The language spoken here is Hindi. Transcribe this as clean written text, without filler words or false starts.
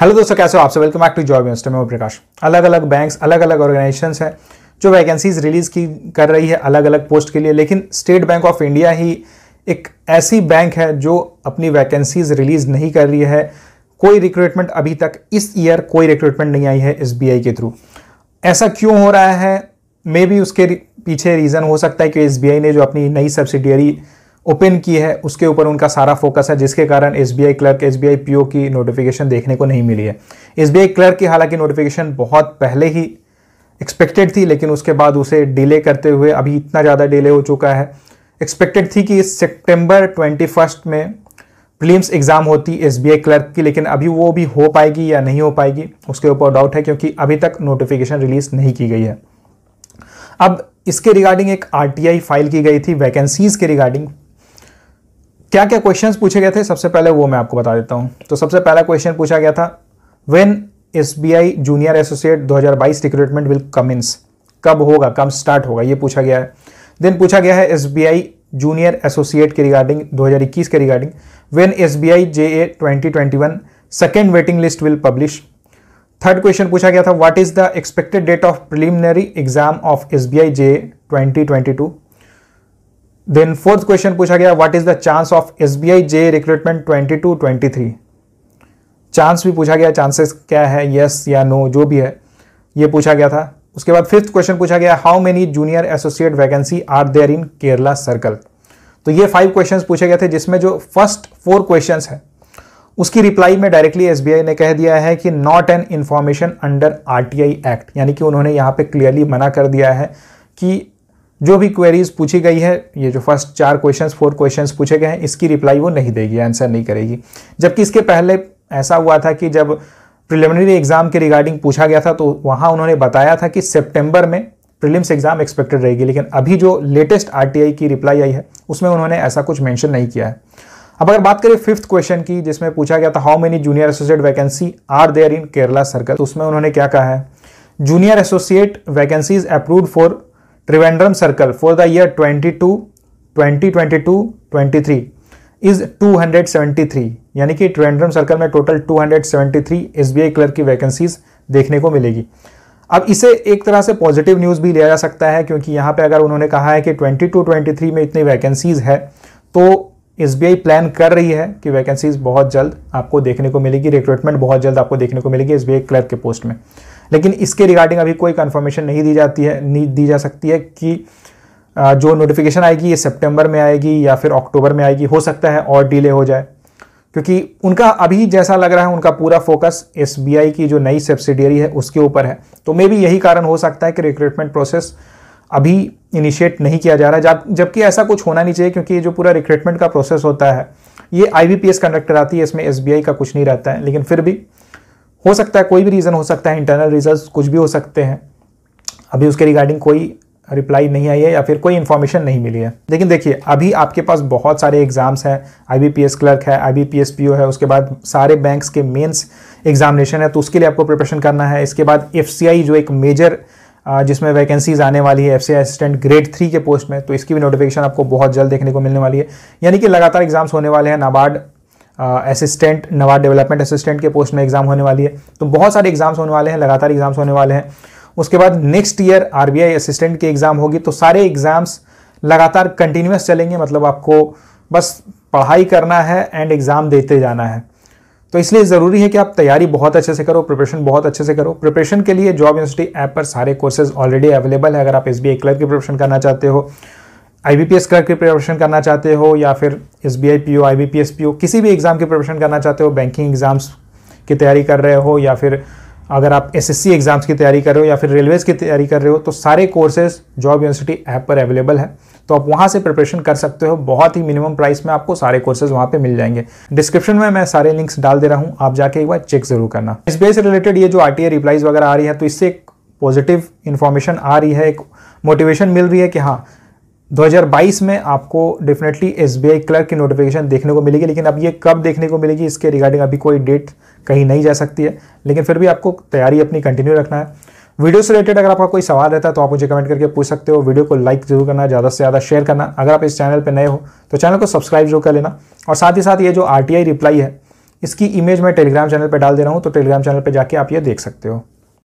हेलो दोस्तों, कैसे हो आप सब। Welcome back to job university में प्रकाश। अलग अलग बैंक्स, अलग अलग ऑर्गेनाइजेशंस हैं जो वैकेंसीज रिलीज की कर रही है अलग अलग पोस्ट के लिए, लेकिन स्टेट बैंक ऑफ इंडिया ही एक ऐसी बैंक है जो अपनी वैकेंसीज रिलीज नहीं कर रही है। कोई रिक्रूटमेंट अभी तक इस ईयर कोई रिक्रूटमेंट नहीं आई है एसबीआई के थ्रू। ऐसा क्यों हो रहा है? मे बी उसके पीछे रीज़न हो सकता है कि एसबीआई ने जो अपनी नई सब्सिडियरी ओपन की है उसके ऊपर उनका सारा फोकस है, जिसके कारण एसबीआई क्लर्क, एसबीआई पीओ की नोटिफिकेशन देखने को नहीं मिली है। एसबीआई क्लर्क की हालांकि नोटिफिकेशन बहुत पहले ही एक्सपेक्टेड थी, लेकिन उसके बाद उसे डिले करते हुए अभी इतना ज़्यादा डिले हो चुका है। एक्सपेक्टेड थी कि सितंबर 21 में प्रीलिम्स एग्जाम होती एसबीआई क्लर्क की, लेकिन अभी वो भी हो पाएगी या नहीं हो पाएगी उसके ऊपर डाउट है, क्योंकि अभी तक नोटिफिकेशन रिलीज नहीं की गई है। अब इसके रिगार्डिंग एक आरटीआई फाइल की गई थी वैकेंसीज के रिगार्डिंग। क्या क्या क्वेश्चंस पूछे गए थे सबसे पहले वो मैं आपको बता देता हूं। तो सबसे पहला क्वेश्चन पूछा गया था, when SBI junior associate 2022 recruitment will commence, कब होगा, कब स्टार्ट होगा, ये पूछा गया है। देन पूछा गया है एसबीआई जूनियर एसोसिएट के रिगार्डिंग 2021 के regarding, when SBI JA 2021 second waiting list will publish. Third question पूछा गया था, what is the expected date of preliminary exam of SBI JA 2022। Then fourth question पूछा गया, what is the chance of SBI J recruitment 22-23। Chance भी पूछा गया, चांसेस क्या है, यस या नो, जो भी है ये पूछा गया था। उसके बाद फिफ्थ क्वेश्चन पूछा गया, how many junior associate vacancy are there in Kerala circle. तो ये 5 क्वेश्चंस पूछे गए थे, जिसमें जो फर्स्ट 4 क्वेश्चंस है उसकी रिप्लाई में डायरेक्टली एसबीआई ने कह दिया है कि not an information under RTI act, यानी कि उन्होंने यहाँ पे क्लियरली मना कर दिया है कि जो भी क्वेरीज पूछी गई है, ये जो फर्स्ट 4 क्वेश्चंस 4 क्वेश्चंस पूछे गए हैं, इसकी रिप्लाई वो नहीं देगी, आंसर नहीं करेगी। जबकि इसके पहले ऐसा हुआ था कि जब प्रिलिमिनरी एग्जाम के रिगार्डिंग पूछा गया था तो वहां उन्होंने बताया था कि सितंबर में प्रीलिम्स एग्जाम एक्सपेक्टेड रहेगी, लेकिन अभी जो लेटेस्ट आरटीआई की रिप्लाई आई है उसमें उन्होंने ऐसा कुछ मेंशन नहीं किया है। अब अगर बात करें फिफ्थ क्वेश्चन की, जिसमें पूछा गया था how many junior associate vacancy are there in Kerala circle, तो उसमें उन्होंने क्या कहा है, junior associate vacancies approved for Trivandrum circle for the year 2022-23 is 273, यानी कि त्रिवेंद्रम सर्कल में टोटल 273 एसबीआई क्लर्क की वैकेंसीज देखने को मिलेगी। अब इसे एक तरह से पॉजिटिव न्यूज़ भी लिया जा सकता है, क्योंकि यहाँ पे अगर उन्होंने कहा है कि 22-23 में इतनी वैकेंसीज है तो एसबीआई प्लान कर रही है कि वैकेंसीज बहुत जल्द आपको देखने को मिलेगी, रिक्रूटमेंट बहुत जल्द आपको देखने को मिलेगी एसबीआई क्लर्क के पोस्ट में। लेकिन इसके रिगार्डिंग अभी कोई कंफर्मेशन नहीं दी जा सकती है कि जो नोटिफिकेशन आएगी ये सितंबर में आएगी या फिर अक्टूबर में आएगी। हो सकता है और डिले हो जाए, क्योंकि उनका अभी जैसा लग रहा है उनका पूरा फोकस एसबीआई की जो नई सब्सिडियरी है उसके ऊपर है। तो मे बी यही कारण हो सकता है कि रिक्रूटमेंट प्रोसेस अभी इनिशिएट नहीं किया जा रहा है, जबकि ऐसा कुछ होना नहीं चाहिए, क्योंकि ये जो पूरा रिक्रूटमेंट का प्रोसेस होता है ये आईबीपीएस कंडक्ट कराती है, इसमें एसबीआई का कुछ नहीं रहता है। लेकिन फिर भी हो सकता है, कोई भी रीज़न हो सकता है, इंटरनल रीजंस कुछ भी हो सकते हैं। अभी उसके रिगार्डिंग कोई रिप्लाई नहीं आई है या फिर कोई इन्फॉर्मेशन नहीं मिली है। लेकिन देखिए, अभी आपके पास बहुत सारे एग्जाम्स हैं, आईबीपीएस क्लर्क है, आईबीपीएस पीओ है, उसके बाद सारे बैंक्स के मेंस एग्जामिनेशन है, तो उसके लिए आपको प्रिपरेशन करना है। इसके बाद एफसीआई जो एक मेजर जिसमें वैकेंसीज आने वाली है, एफसीआई असिस्टेंट ग्रेड 3 के पोस्ट में, तो इसकी भी नोटिफिकेशन आपको बहुत जल्द देखने को मिलने वाली है। यानी कि लगातार एग्जाम्स होने वाले हैं। NABARD assistant, NABARD development assistant के पोस्ट में एग्जाम होने वाली है, तो बहुत सारे एग्जाम्स होने वाले हैं, लगातार एग्जाम्स होने वाले हैं। उसके बाद नेक्स्ट ईयर आरबीआई असिस्टेंट की एग्जाम होगी, तो सारे एग्जाम्स लगातार कंटिन्यूस चलेंगे, मतलब आपको बस पढ़ाई करना है एंड एग्जाम देते जाना है। तो इसलिए ज़रूरी है कि आप तैयारी बहुत अच्छे से करो, प्रिपरेशन बहुत अच्छे से करो। प्रिपरेशन के लिए जॉब यूनिवर्सिटी ऐप पर सारे कोर्सेज ऑलरेडी अवेलेबल है। अगर आप एसबीआई क्लर्क की प्रिपरेशन करना चाहते हो, आईबीपीएस क्लर्क की प्रिपरेशन करना चाहते हो, या फिर एसबीआई पीओ, आईबीपीएस पीओ, किसी भी एग्जाम की प्रिपरेशन करना चाहते हो, बैंकिंग एग्जाम्स की तैयारी कर रहे हो, या फिर अगर आप एसएससी एग्जाम्स की तैयारी कर रहे हो, या फिर रेलवेज की तैयारी कर रहे हो, तो सारे कोर्सेज जॉब यूनिवर्सिटी ऐप पर अवेलेबल है। तो आप वहाँ से प्रिपरेशन कर सकते हो। बहुत ही मिनिमम प्राइस में आपको सारे कोर्सेज वहाँ पे मिल जाएंगे। डिस्क्रिप्शन में मैं सारे लिंक्स डाल दे रहा हूँ, आप जाके एक बार चेक जरूर करना। एसबीआई से रिलेटेड ये जो आरटीआई रिप्लाईज वगैरह आ रही है, तो इससे एक पॉजिटिव इन्फॉर्मेशन आ रही है, एक मोटिवेशन मिल रही है कि हाँ 2022 में आपको डेफिनेटली एसबीआई क्लर्क की नोटिफिकेशन देखने को मिलेगी। लेकिन अब ये कब देखने को मिलेगी इसके रिगार्डिंग अभी कोई डेट कहीं नहीं जा सकती है, लेकिन फिर भी आपको तैयारी अपनी कंटिन्यू रखना है। वीडियो से रिलेटेड अगर आपका कोई सवाल रहता है तो आप मुझे कमेंट करके पूछ सकते हो। वीडियो को लाइक जरूर करना, ज़्यादा से ज़्यादा शेयर करना। अगर आप इस चैनल पर नए हो तो चैनल को सब्सक्राइब जरूर कर लेना। और साथ ही साथ ये जो आरटीआई रिप्लाई है इसकी इमेज मैं टेलीग्राम चैनल पे डाल दे रहा हूँ, तो टेलीग्राम चैनल पे जाके आप ये देख सकते हो।